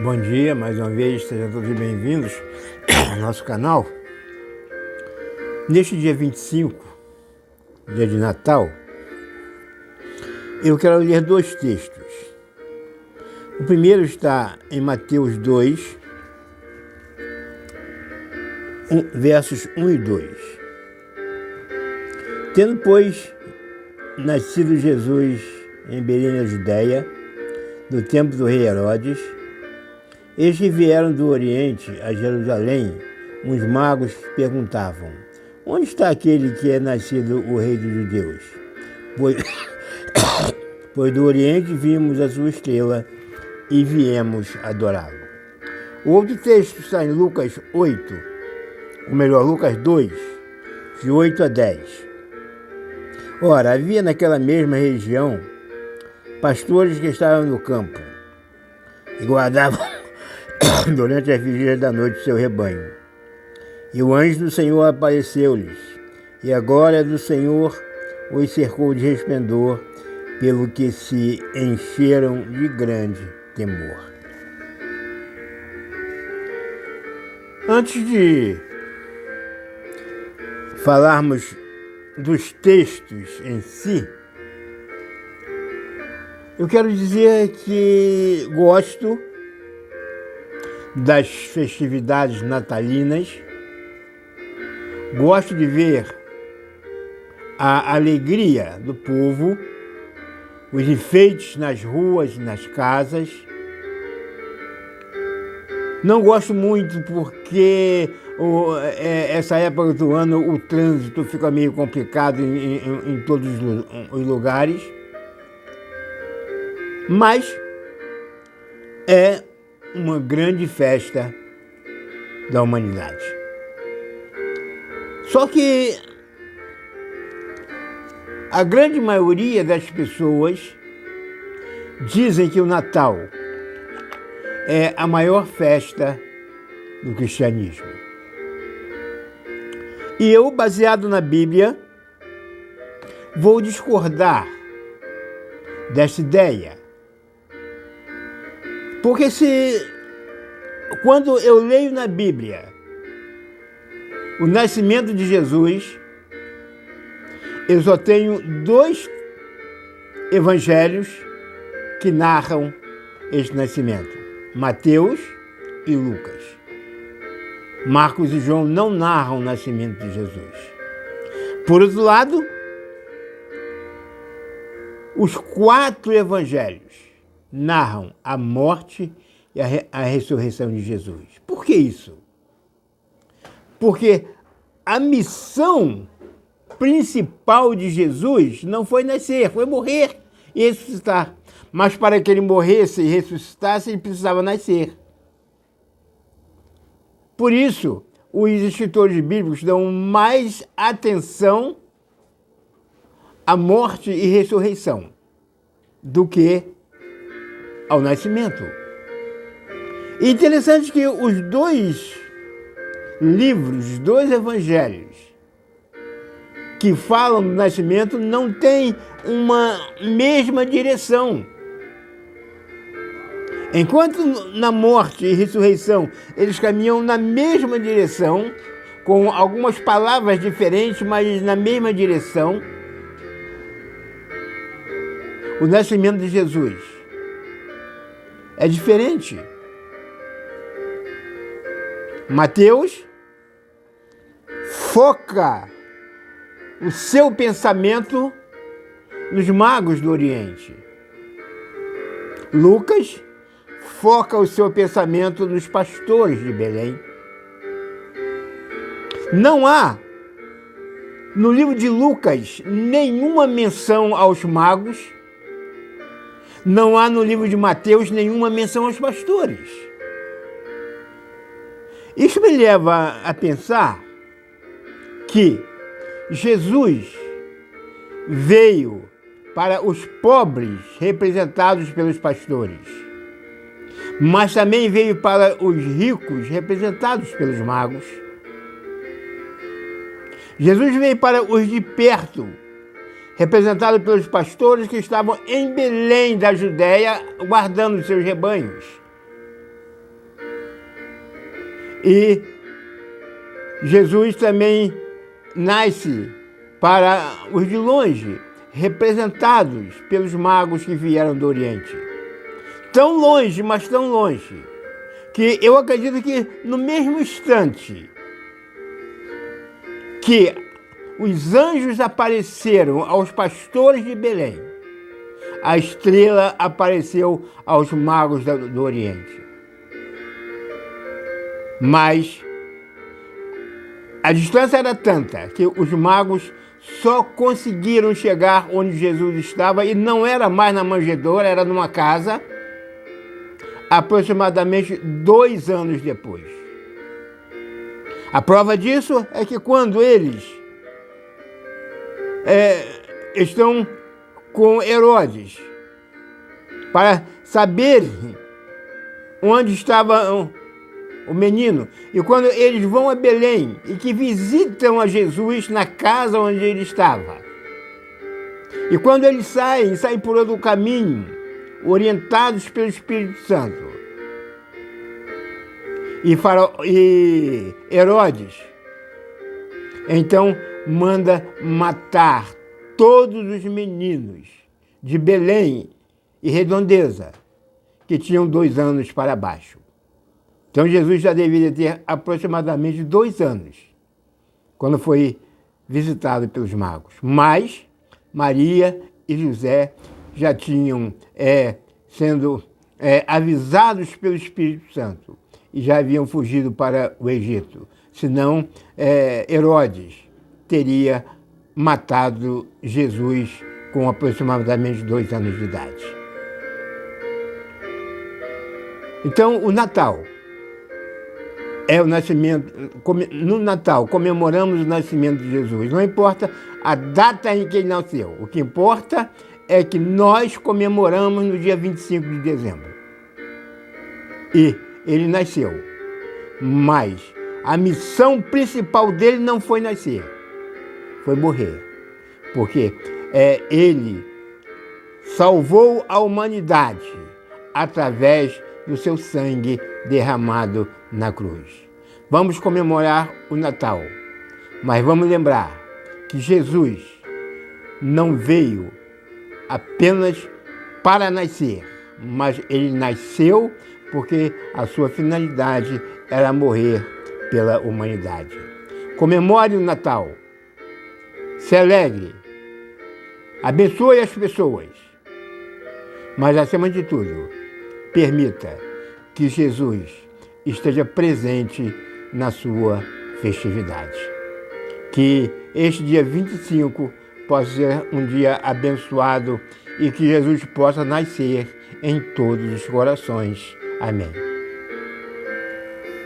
Bom dia, mais uma vez, sejam todos bem-vindos ao nosso canal. Neste dia 25, dia de Natal, eu quero ler dois textos. O primeiro está em Mateus 2, versos 1 e 2. Tendo, pois, nascido Jesus em Belém da Judéia, no tempo do rei Herodes, eis que vieram do Oriente a Jerusalém uns magos que perguntavam: onde está aquele que é nascido o rei dos judeus? Pois do Oriente vimos a sua estrela e viemos adorá-lo. O outro texto está em Lucas 8, ou melhor, Lucas 2, de 8 a 10. Ora, havia naquela mesma região pastores que estavam no campo e guardavam durante as vigílias da noite seu rebanho. E o anjo do Senhor apareceu-lhes, e a glória do Senhor os cercou de resplendor, pelo que se encheram de grande temor. Antes de falarmos dos textos em si, eu quero dizer que gosto das festividades natalinas, gosto de ver a alegria do povo, os enfeites nas ruas e nas casas. Não gosto muito porque essa época do ano o trânsito fica meio complicado em todos os lugares, mas é uma grande festa da humanidade. Só que a grande maioria das pessoas dizem que o Natal é a maior festa do cristianismo. E eu, baseado na Bíblia, vou discordar dessa ideia. Porque quando eu leio na Bíblia o nascimento de Jesus, eu só tenho dois evangelhos que narram este nascimento: Mateus e Lucas. Marcos e João não narram o nascimento de Jesus. Por outro lado, os 4 evangelhos narram a morte e a ressurreição de Jesus. Por que isso? Porque a missão principal de Jesus não foi nascer, foi morrer e ressuscitar. Mas para que ele morresse e ressuscitasse, ele precisava nascer. Por isso, os escritores bíblicos dão mais atenção à morte e ressurreição do que ao nascimento. E interessante que os dois livros, os dois evangelhos que falam do nascimento não têm uma mesma direção. Enquanto na morte e ressurreição eles caminham na mesma direção, com algumas palavras diferentes, mas na mesma direção, o nascimento de Jesus é diferente. Mateus foca o seu pensamento nos magos do Oriente. Lucas foca o seu pensamento nos pastores de Belém. Não há, no livro de Lucas, nenhuma menção aos magos. Não há no livro de Mateus nenhuma menção aos pastores. Isso me leva a pensar que Jesus veio para os pobres, representados pelos pastores, mas também veio para os ricos, representados pelos magos. Jesus veio para os de perto, representado pelos pastores que estavam em Belém da Judéia, guardando seus rebanhos. E Jesus também nasce para os de longe, representados pelos magos que vieram do Oriente. Tão longe, mas tão longe, que eu acredito que no mesmo instante que os anjos apareceram aos pastores de Belém, a estrela apareceu aos magos do Oriente. Mas a distância era tanta que os magos só conseguiram chegar onde Jesus estava, e não era mais na manjedoura, era numa casa, aproximadamente 2 anos depois. A prova disso é que quando eles estão com Herodes para saber onde estava o menino, e quando eles vão a Belém e que visitam a Jesus na casa onde ele estava, e quando eles saem por outro caminho, orientados pelo Espírito Santo, e Herodes então manda matar todos os meninos de Belém e redondeza que tinham 2 anos para baixo. Então Jesus já deveria ter aproximadamente 2 anos quando foi visitado pelos magos. Mas Maria e José já tinham sendo avisados pelo Espírito Santo e já haviam fugido para o Egito. Senão Herodes teria matado Jesus com aproximadamente 2 anos de idade. Então o Natal é o nascimento. No Natal comemoramos o nascimento de Jesus. Não importa a data em que ele nasceu. O que importa é que nós comemoramos no dia 25 de dezembro. E ele nasceu. Mas a missão principal dele não foi nascer, foi morrer. Porque ele salvou a humanidade através do seu sangue derramado na cruz. Vamos comemorar o Natal, mas vamos lembrar que Jesus não veio apenas para nascer, mas ele nasceu porque a sua finalidade era morrer pela humanidade. Comemore o Natal, se alegre, abençoe as pessoas, mas acima de tudo, permita que Jesus esteja presente na sua festividade. Que este dia 25 possa ser um dia abençoado e que Jesus possa nascer em todos os corações. Amém.